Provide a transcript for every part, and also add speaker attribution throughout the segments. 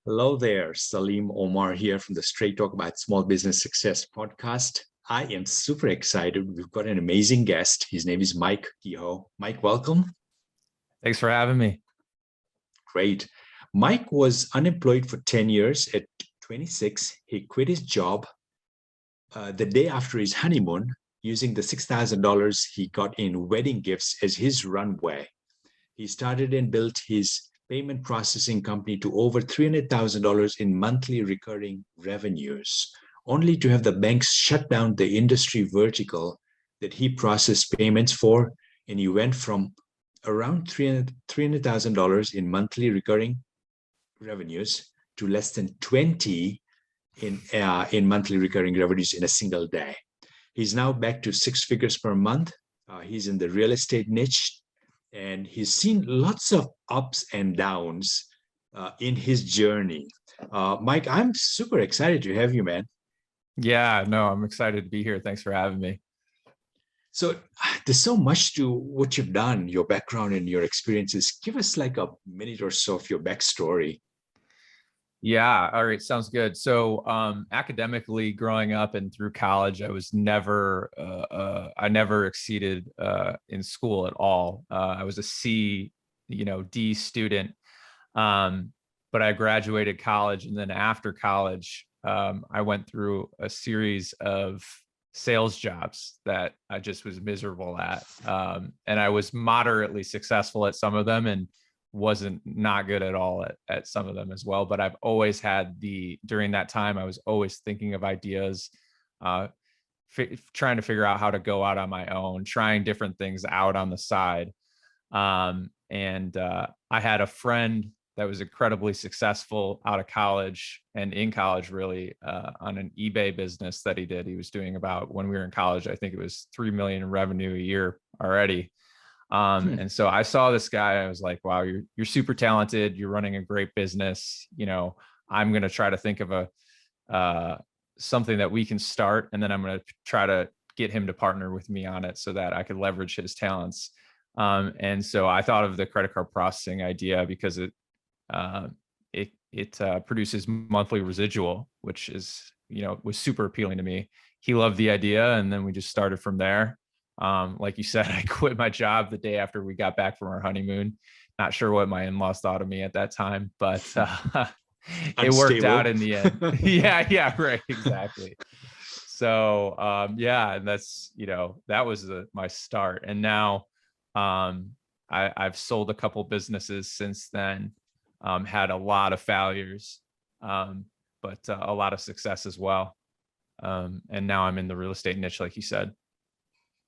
Speaker 1: Hello there, Salim Omar here from the Straight Talk About Small Business Success podcast. I am super excited. We've got an amazing guest. His name is Mike Kehoe. Mike, welcome.
Speaker 2: Thanks for having me.
Speaker 1: Great. Mike was unemployed for 10 years. At 26, he quit his job the day after his honeymoon using the $6,000 he got in wedding gifts as his runway. He started and built his payment processing company to over $300,000 in monthly recurring revenues, only to have the banks shut down the industry vertical that he processed payments for. And he went from around $300,000 in monthly recurring revenues to less than 20 in monthly recurring revenues in a single day. He's now back to six figures per month. He's in the real estate niche, and he's seen lots of ups and downs in his journey. Mike, I'm super excited to have you, man.
Speaker 2: Yeah, no, I'm excited to be here. Thanks for having me.
Speaker 1: So there's so much to what you've done, your background and your experiences. Give us like a minute or so of your backstory.
Speaker 2: Yeah, all right, sounds good. So academically growing up and through college, I was never, I never exceeded in school at all. I was a C, D student. But I graduated college, and then after college, I went through a series of sales jobs that I just was miserable at. And I was moderately successful at some of them and wasn't not good at all at some of them as well. But I've always had during that time, I was always thinking of ideas, trying to figure out how to go out on my own, trying different things out on the side. And I had a friend that was incredibly successful out of college and in college, really, on an eBay business that he did. He was doing about, when we were in college, I think it was 3 million in revenue a year already. And so I saw this guy, I was like, wow, you're super talented. You're running a great business. I'm going to try to think of something that we can start. And then I'm going to try to get him to partner with me on it so that I could leverage his talents. And so I thought of the credit card processing idea because it produces monthly residual, which was super appealing to me. He loved the idea, and then we just started from there. Like you said, I quit my job the day after we got back from our honeymoon. Not sure what my in-laws thought of me at that time, but it worked out in the end. Yeah, right, exactly. So and that's that was my start, and now I've sold a couple businesses since then. Had a lot of failures, but a lot of success as well. And now I'm in the real estate niche, like you said.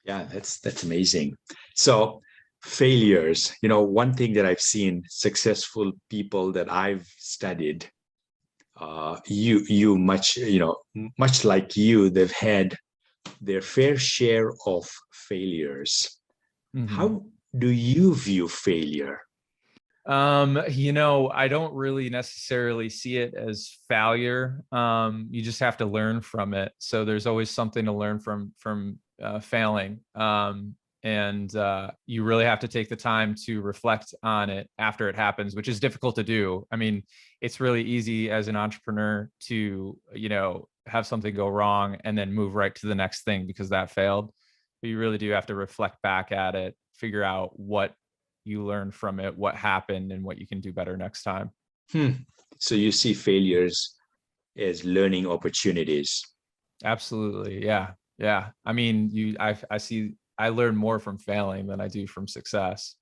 Speaker 1: Yeah, that's amazing. So failures, one thing that I've seen successful people that I've studied, much like you, they've had their fair share of failures. Mm-hmm. How do you view failure?
Speaker 2: I don't really necessarily see it as failure. You just have to learn from it. So there's always something to learn from failing. And you really have to take the time to reflect on it after it happens, which is difficult to do. I mean, it's really easy as an entrepreneur to, have something go wrong and then move right to the next thing because that failed. But you really do have to reflect back at it, figure out what you learn from it, what happened, and what you can do better next time.
Speaker 1: So you see failures as learning opportunities.
Speaker 2: Absolutely. Yeah. I mean, I learn more from failing than I do from success.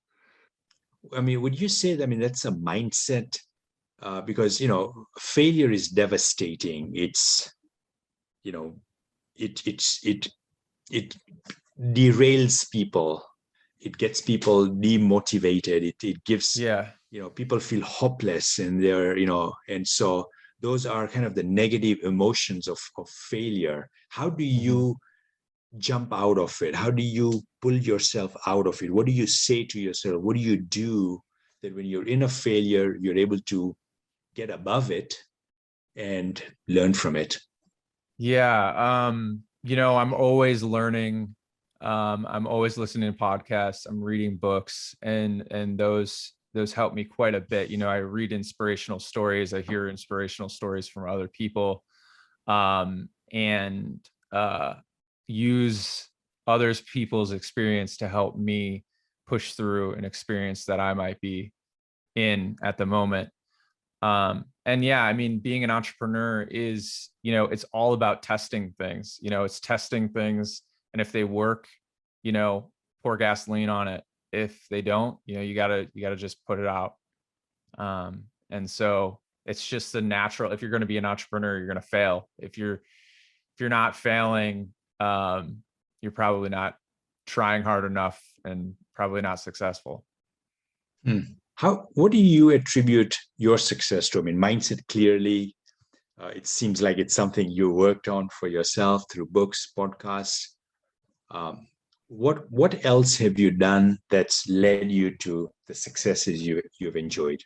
Speaker 1: I mean, would you say that, that's a mindset? Because, failure is devastating. It's, it derails people. It gets people demotivated. It gives, people feel hopeless, and and so those are kind of the negative emotions of failure. How do you jump out of it? How do you pull yourself out of it? What do you say to yourself? What do you do that when you're in a failure, you're able to get above it and learn from it?
Speaker 2: Yeah. I'm always learning. I'm always listening to podcasts. I'm reading books, and those those help me quite a bit. I read inspirational stories, I hear inspirational stories from other people, and use others people's experience to help me push through an experience that I might be in at the moment. And yeah, I mean, being an entrepreneur is, it's all about testing things. It's testing things, and if they work, pour gasoline on it. If they don't, you gotta just put it out. And so it's just the natural. If you're going to be an entrepreneur, you're going to fail. If you're not failing, you're probably not trying hard enough and probably not successful.
Speaker 1: What do you attribute your success to? I mean, mindset clearly, it seems like it's something you worked on for yourself through books, podcasts. What else have you done that's led you to the successes you've enjoyed?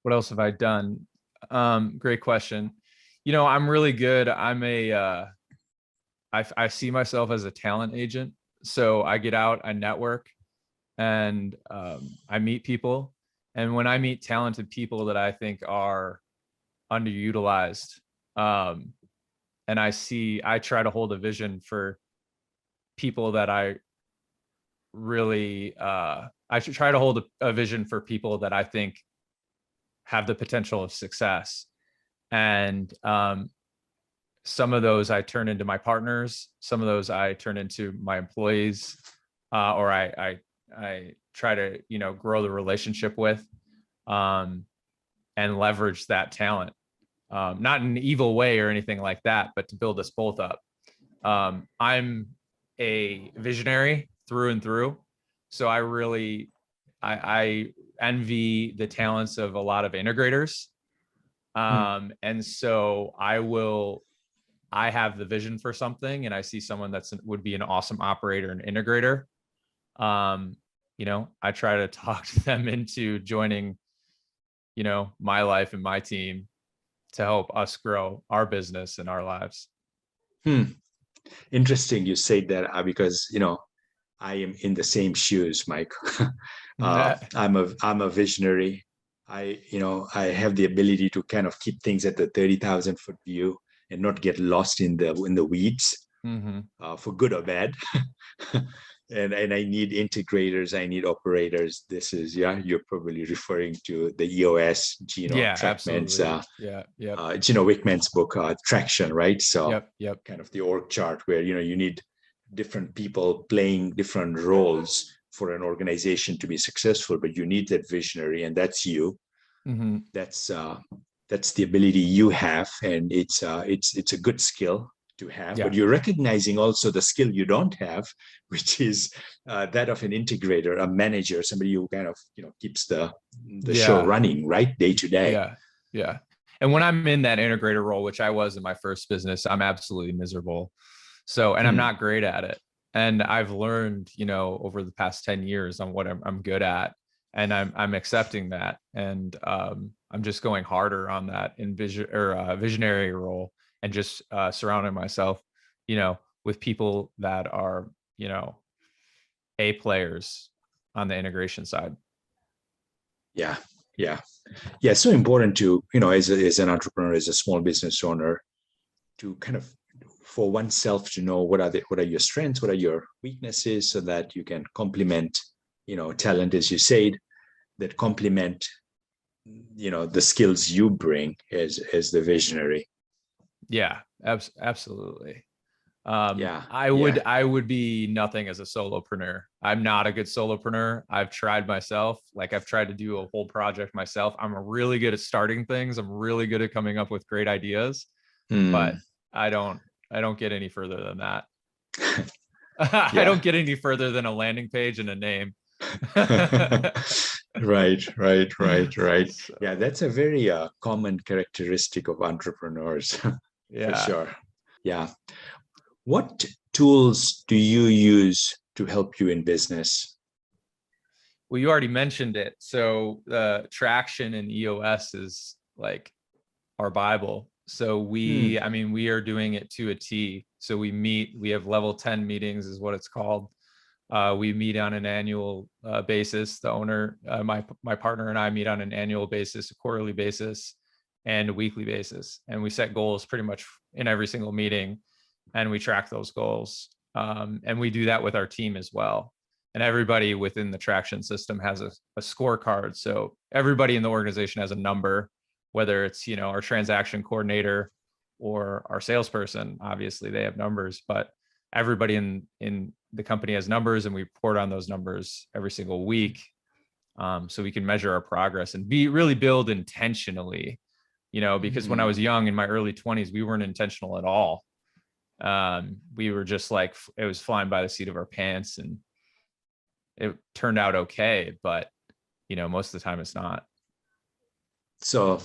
Speaker 2: What else have I done? Great question. I'm really good. I see myself as a talent agent. So I get out, I network, and I meet people. And when I meet talented people that I think are underutilized, and I try to hold a vision for people that I really, I should try to hold a vision for people that I think have the potential of success. And some of those I turn into my partners. Some of those I turn into my employees, or I try to, grow the relationship with, and leverage that talent. Not in an evil way or anything like that, but to build us both up. I'm a visionary through and through. So I envy the talents of a lot of integrators. And so I have the vision for something, and I see someone would be an awesome operator and integrator. I try to talk to them into joining, my life and my team to help us grow our business and our lives.
Speaker 1: Interesting you say that, because I am in the same shoes, Mike. I'm a visionary. I have the ability to kind of keep things at the 30,000 foot view and not get lost in the weeds, for good or bad. And I need integrators, I need operators. This is, you're probably referring to the EOS, Gino Trackman's, Gino Wickman's book, Traction, right? So
Speaker 2: yep.
Speaker 1: kind of the org chart where, you need different people playing different roles for an organization to be successful, but you need that visionary, and that's you. That's the ability you have, and it's a good skill to have. But you're recognizing also the skill you don't have, which is that of an integrator, a manager, somebody who kind of keeps the show running, right, day to day.
Speaker 2: Yeah. And when I'm in that integrator role, which I was in my first business, I'm absolutely miserable. So, and I'm not great at it. And I've learned, over the past 10 years on what I'm good at, and I'm accepting that. And I'm just going harder on that visionary role, and just surrounding myself, with people that are, A players on the integration side.
Speaker 1: Yeah. So important to, as an entrepreneur, as a small business owner, to kind of, for oneself, to know what are your strengths, what are your weaknesses, so that you can complement, talent, as you said, that complement, the skills you bring as the visionary.
Speaker 2: Yeah, absolutely. I would be nothing as a solopreneur. I'm not a good solopreneur. I've tried myself. Like, I've tried to do a whole project myself. I'm really good at starting things. I'm really good at coming up with great ideas, but I don't get any further than that. I don't get any further than a landing page and a name.
Speaker 1: Right. Yeah, that's a very common characteristic of entrepreneurs. For sure. Yeah. What tools do you use to help you in business?
Speaker 2: Well, you already mentioned it. So Traction and EOS is like our Bible. So we are doing it to a T. So we have level 10 meetings is what it's called. We meet on an annual basis. The owner, my partner and I meet on an annual basis, a quarterly basis, and a weekly basis. And we set goals pretty much in every single meeting, and we track those goals. And we do that with our team as well. And everybody within the traction system has a scorecard. So everybody in the organization has a number, whether it's, our transaction coordinator or our salesperson. Obviously they have numbers, but everybody in the company has numbers, and we report on those numbers every single week. So we can measure our progress and really build intentionally, because when I was young in my early 20s, we weren't intentional at all. We were just like, it was flying by the seat of our pants, and it turned out okay, but most of the time it's not.
Speaker 1: So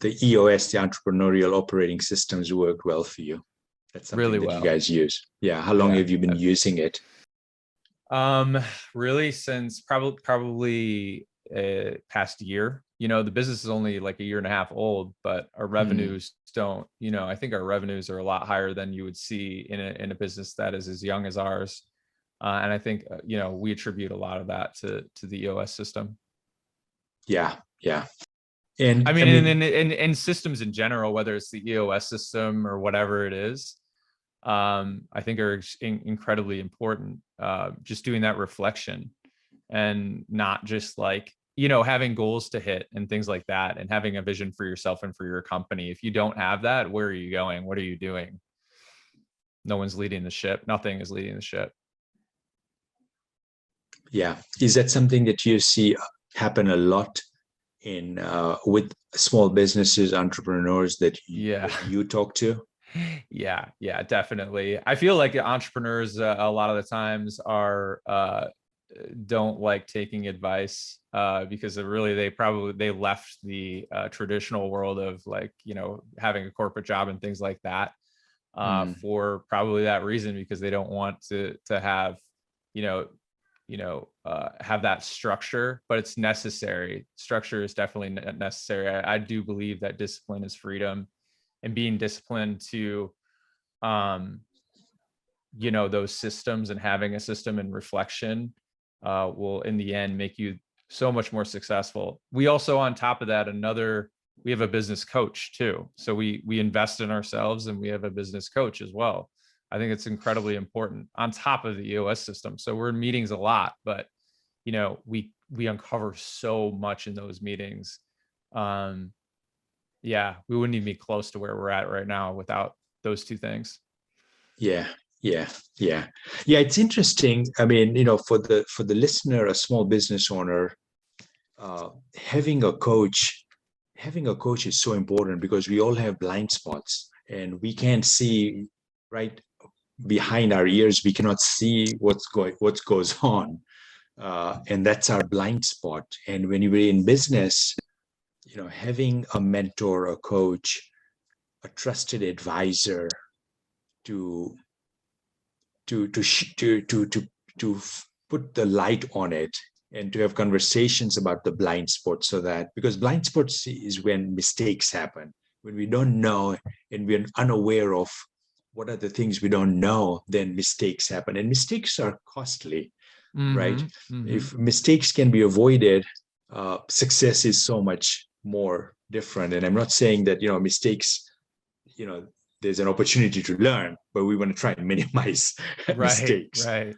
Speaker 1: the EOS, the entrepreneurial operating systems, worked well for you. That's something
Speaker 2: Really
Speaker 1: that
Speaker 2: well.
Speaker 1: you guys use. Yeah. How long have you been using it?
Speaker 2: Really since probably past year. The business is only like a year and a half old, but our revenues don't, I think our revenues are a lot higher than you would see in a business that is as young as ours. And I think, we attribute a lot of that to the EOS system.
Speaker 1: Yeah. Yeah. And
Speaker 2: I mean, and systems in general, whether it's the EOS system or whatever it is, I think are incredibly important. Just doing that reflection, and not just like, having goals to hit and things like that, and having a vision for yourself and for your company. If you don't have that, where are you going? What are you doing? No one's leading the ship. Nothing is leading the ship.
Speaker 1: Yeah. Is that something that you see happen a lot in with small businesses, entrepreneurs that you talk to?
Speaker 2: Yeah, definitely. I feel like entrepreneurs a lot of the times are don't like taking advice because they left the traditional world of like, having a corporate job and things like that for probably that reason, because they don't want to have, have that structure. But it's necessary. Structure is definitely necessary. I do believe that discipline is freedom, and being disciplined to those systems and having a system and reflection will in the end make you so much more successful. We also, on top of that, we have a business coach too. So we invest in ourselves, and we have a business coach as well. I think it's incredibly important on top of the EOS system. So we're in meetings a lot, but we uncover so much in those meetings. Yeah, we wouldn't even be close to where we're at right now without those two things.
Speaker 1: Yeah. It's interesting. I mean, for the listener, a small business owner, having a coach is so important, because we all have blind spots, and we can't see right behind our ears. We cannot see what goes on, and that's our blind spot. And when you're in business, having a mentor, a coach, a trusted advisor to put the light on it, and to have conversations about the blind spots, so that, because blind spots is when mistakes happen, when we don't know and we're unaware of what are the things we don't know, then mistakes happen, and mistakes are costly, right? If mistakes can be avoided, success is so much more different. And I'm not saying that mistakes, there's an opportunity to learn, but we want to try and minimize mistakes.
Speaker 2: Right.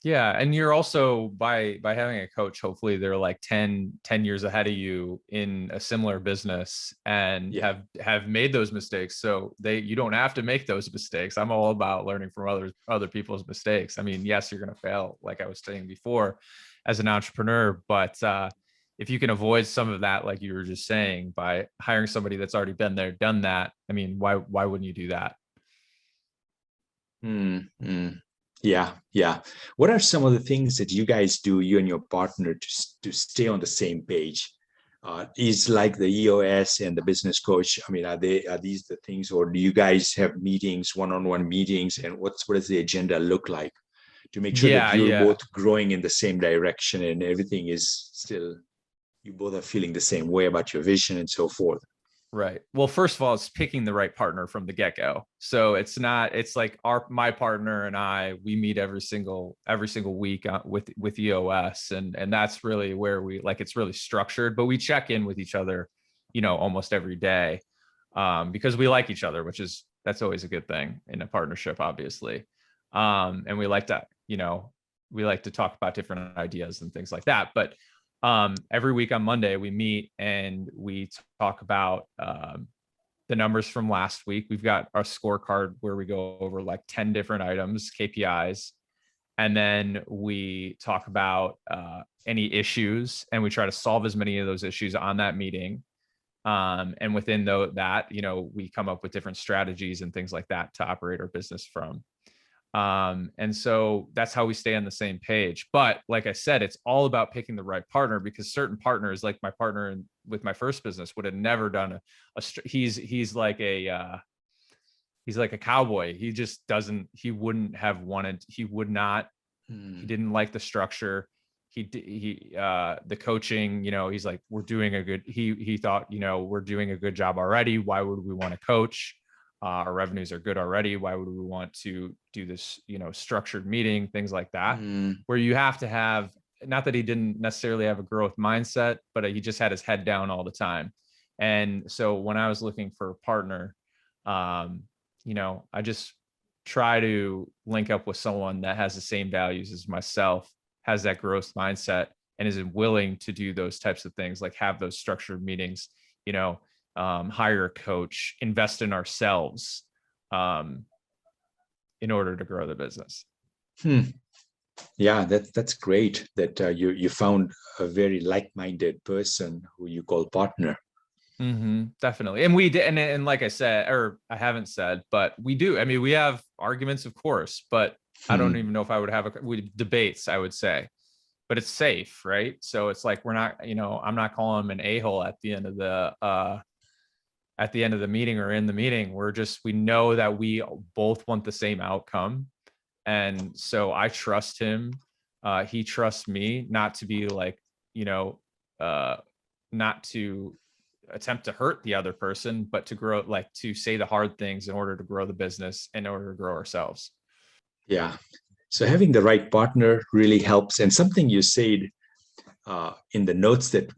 Speaker 2: Yeah. And you're also, by having a coach, hopefully they're like 10 years ahead of you in a similar business, and have made those mistakes. So you don't have to make those mistakes. I'm all about learning from other people's mistakes. I mean, yes, you're going to fail, like I was saying before, as an entrepreneur, but if you can avoid some of that, like you were just saying, by hiring somebody that's already been there, done that, I mean, why wouldn't you do that?
Speaker 1: Yeah. What are some of the things that you guys do, you and your partner, to stay on the same page? Is like the EOS and the business coach, I mean, are these the things, or do you guys have meetings, one-on-one meetings, and what does the agenda look like to make sure that you're both growing in the same direction, and everything is still, you both are feeling the same way about your vision and so forth?
Speaker 2: Right. Well, first of all, it's picking the right partner from the get-go. So it's not, it's like my partner and I, we meet every single week with EOS. And that's really where we like, it's really structured, but we check in with each other, almost every day, because we like each other, that's always a good thing in a partnership, obviously. And we like to talk about different ideas and things like that. But every week on Monday, we meet and we talk about the numbers from last week. We've got our scorecard where we go over like 10 different items, KPIs. And then we talk about any issues, and we try to solve as many of those issues on that meeting. And within that, we come up with different strategies and things like that to operate our business from. And so that's how we stay on the same page. But like I said, it's all about picking the right partner, because certain partners, like my partner with my first business, would have never done he's like a cowboy. He just doesn't, he wouldn't have wanted, he would not, he didn't like the structure. The coaching, he's like, we're doing a good, he thought, we're doing a good job already. Why would we want to coach? Our revenues are good already. Why would we want to do this, structured meeting, things like that, where you have to have, not that he didn't necessarily have a growth mindset, but he just had his head down all the time. And so when I was looking for a partner, I just try to link up with someone that has the same values as myself, has that growth mindset, and is willing to do those types of things, like have those structured meetings, hire a coach, invest in ourselves, in order to grow the business.
Speaker 1: Yeah, that's great that you found a very like-minded person who you call partner.
Speaker 2: Definitely. And we did, and like I said, or I haven't said, but we do. I mean, we have arguments, of course, but I don't even know if I would have debates, I would say, but it's safe, right? So it's like, we're not, I'm not calling him an a-hole at the end of the meeting or in the meeting. We know that we both want the same outcome. And so I trust him. He trusts me not to be like, not to attempt to hurt the other person, but to grow, like to say the hard things in order to grow the business, in order to grow ourselves.
Speaker 1: Yeah. So having the right partner really helps. And something you said in the notes that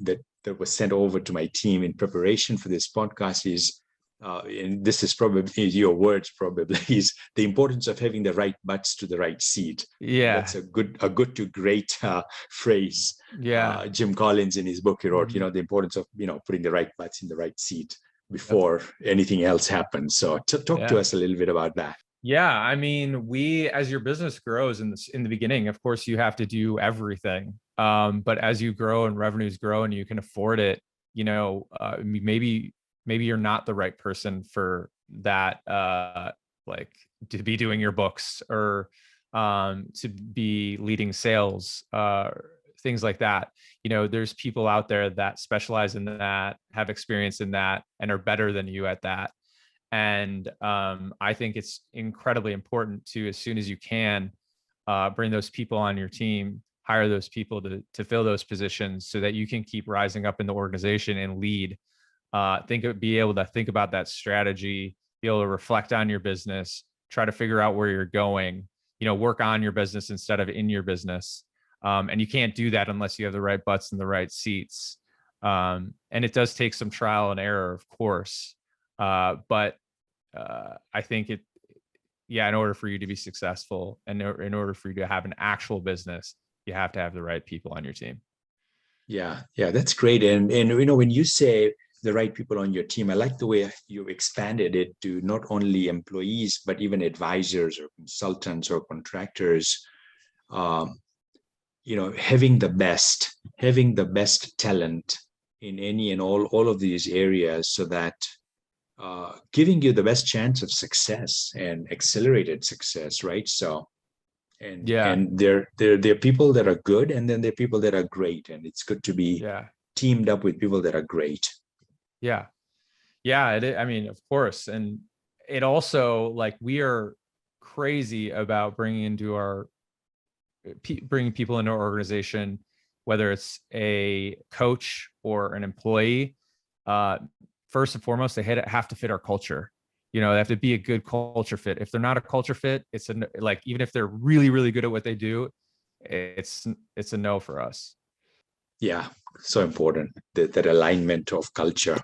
Speaker 1: was sent over to my team in preparation for this podcast is, and this is probably your words, probably, is the importance of having the right butts to the right seat.
Speaker 2: Yeah,
Speaker 1: that's a good to great phrase.
Speaker 2: Yeah.
Speaker 1: Jim Collins in his book, he wrote, the importance of putting the right butts in the right seat before anything else happens. So talk to us a little bit about that.
Speaker 2: Yeah, I mean, as your business grows in the beginning, of course, you have to do everything. But as you grow and revenues grow and you can afford it, maybe you're not the right person for that, like to be doing your books, or to be leading sales, things like that. There's people out there that specialize in that, have experience in that, and are better than you at that. And I think it's incredibly important to, as soon as you can, bring those people on your team, hire those people to fill those positions, so that you can keep rising up in the organization and lead. Be able to think about that strategy, be able to reflect on your business, try to figure out where you're going, work on your business instead of in your business. And you can't do that unless you have the right butts in the right seats. And it does take some trial and error, of course. But I think in order for you to be successful, and in order for you to have an actual business, you have to have the right people on your team.
Speaker 1: Yeah, that's great. And when you say the right people on your team, I like the way you expanded it to not only employees, but even advisors or consultants or contractors. Having the best talent in any and all of these areas, so that giving you the best chance of success and accelerated success, right? So, and there are people that are good, and then there are people that are great, and it's good to be teamed up with people that are great.
Speaker 2: Yeah, I mean, of course, and it also, like, we are crazy about bringing people into our organization, whether it's a coach or an employee. first and foremost, they have to fit our culture. They have to be a good culture fit. If they're not a culture fit, it's like, even if they're really, really good at what they do, it's a no for us.
Speaker 1: Yeah, so important, that alignment of culture.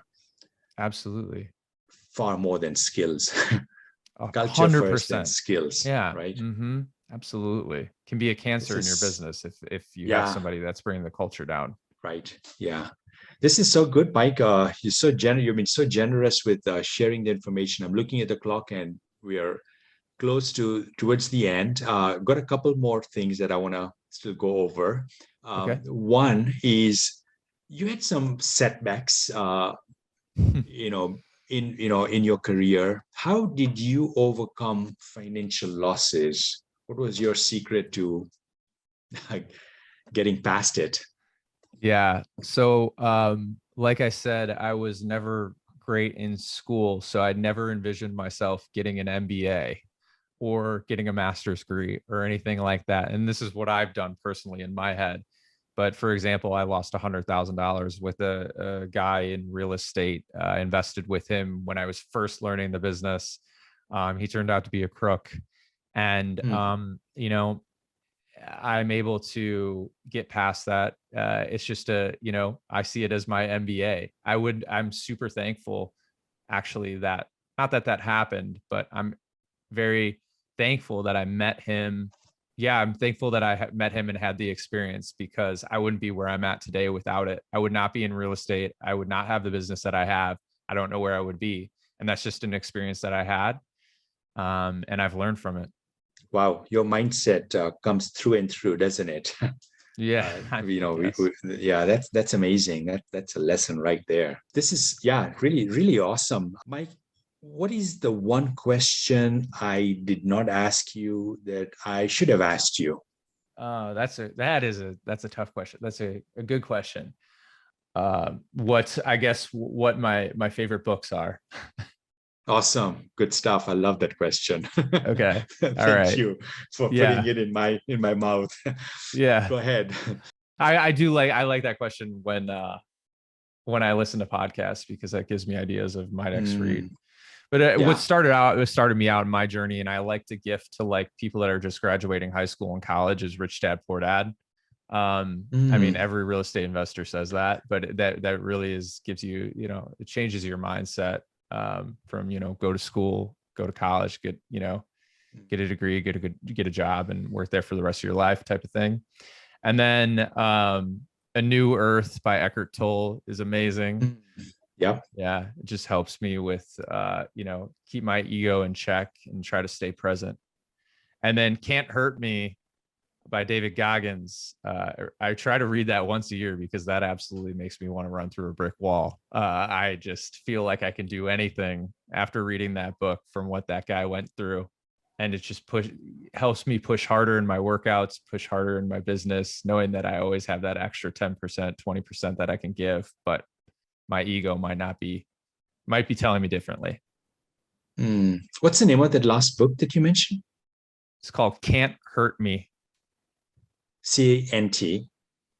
Speaker 2: Absolutely.
Speaker 1: Far more than skills. Culture first, then
Speaker 2: 100%.
Speaker 1: skills.
Speaker 2: Yeah.
Speaker 1: Right.
Speaker 2: Mm-hmm. Absolutely. Can be a cancer in your business if you have somebody that's bringing the culture down.
Speaker 1: Right. Yeah. This is so good, Mike. You've been so generous with sharing the information. I'm looking at the clock, and we are close towards the end. Got a couple more things that I want to still go over.
Speaker 2: Okay.
Speaker 1: One is, you had some setbacks, in your career. How did you overcome financial losses? What was your secret to getting past it?
Speaker 2: Yeah. So, like I said, I was never great in school. So I never envisioned myself getting an MBA or getting a master's degree or anything like that. And this is what I've done personally in my head. But for example, I lost $100,000 with a guy in real estate. Invested with him when I was first learning the business. He turned out to be a crook. And, I'm able to get past that. It's just I see it as my MBA. I'm super thankful, actually, that not that happened, but I'm very thankful that I met him. Yeah, I'm thankful that I met him and had the experience, because I wouldn't be where I'm at today without it. I would not be in real estate. I would not have the business that I have. I don't know where I would be. And that's just an experience that I had. And I've learned from it.
Speaker 1: Wow, your mindset comes through and through, doesn't it?
Speaker 2: Yeah.
Speaker 1: Yeah, that's amazing. That's a lesson right there. This is, yeah, really, really awesome. Mike, what is the one question I did not ask you that I should have asked you?
Speaker 2: That's a tough question. That's a good question. What my favorite books are.
Speaker 1: Awesome. Good stuff. I love that question.
Speaker 2: Okay. All
Speaker 1: Thank
Speaker 2: right.
Speaker 1: you for putting
Speaker 2: Yeah.
Speaker 1: it in my mouth.
Speaker 2: Yeah.
Speaker 1: Go ahead.
Speaker 2: I like that question when I listen to podcasts, because that gives me ideas of my next read. But what
Speaker 1: Yeah.
Speaker 2: started me out in my journey, and I like to gift to like people that are just graduating high school and college, is Rich Dad Poor Dad. I mean, every real estate investor says that, but that really gives you, it changes your mindset, from, go to school, go to college, get a degree, get a job, and work there for the rest of your life, type of thing. And then A New Earth by Eckhart Tolle is amazing.
Speaker 1: Yep.
Speaker 2: Yeah, it just helps me with keep my ego in check and try to stay present. And then Can't Hurt Me by David Goggins. I try to read that once a year, because that absolutely makes me want to run through a brick wall. I just feel like I can do anything after reading that book, from what that guy went through. And it just helps me push harder in my workouts, push harder in my business, knowing that I always have that extra 10%, 20% that I can give, but my ego might be telling me differently.
Speaker 1: What's the name of that last book that you mentioned?
Speaker 2: It's called Can't Hurt Me.
Speaker 1: CANT.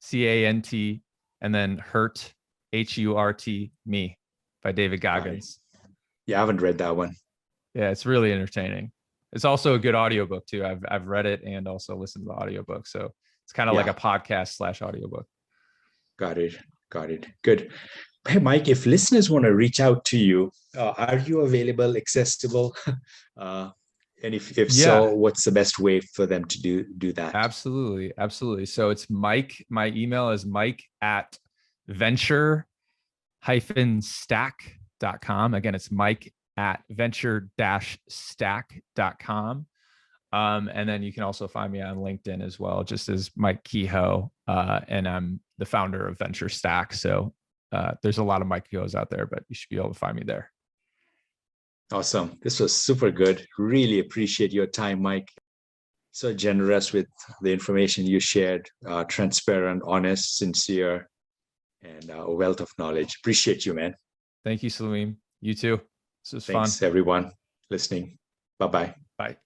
Speaker 2: CANT, and then Hurt, HURT, Me, by David Goggins.
Speaker 1: Yeah, I haven't read that one.
Speaker 2: Yeah, it's really entertaining. It's also a good audiobook too. I've read it and also listened to the audiobook. So it's kind of like a podcast / audiobook. Got
Speaker 1: it. Good. Hey, Mike, if listeners want to reach out to you, are you available, accessible? And if so, what's the best way for them to do that?
Speaker 2: Absolutely. So it's Mike. My email is mike@venture-stack.com. Again, it's mike@venture-stack.com. And then you can also find me on LinkedIn as well, just as Mike Kehoe. And I'm the founder of Venture Stack. So there's a lot of Mike Kehoes out there, but you should be able to find me there.
Speaker 1: Awesome. This was super good. Really appreciate your time, Mike. So generous with the information you shared, transparent, honest, sincere, and a wealth of knowledge. Appreciate you, man.
Speaker 2: Thank you, Salim. You too. This was fun.
Speaker 1: Thanks, everyone listening. Bye-bye.
Speaker 2: Bye.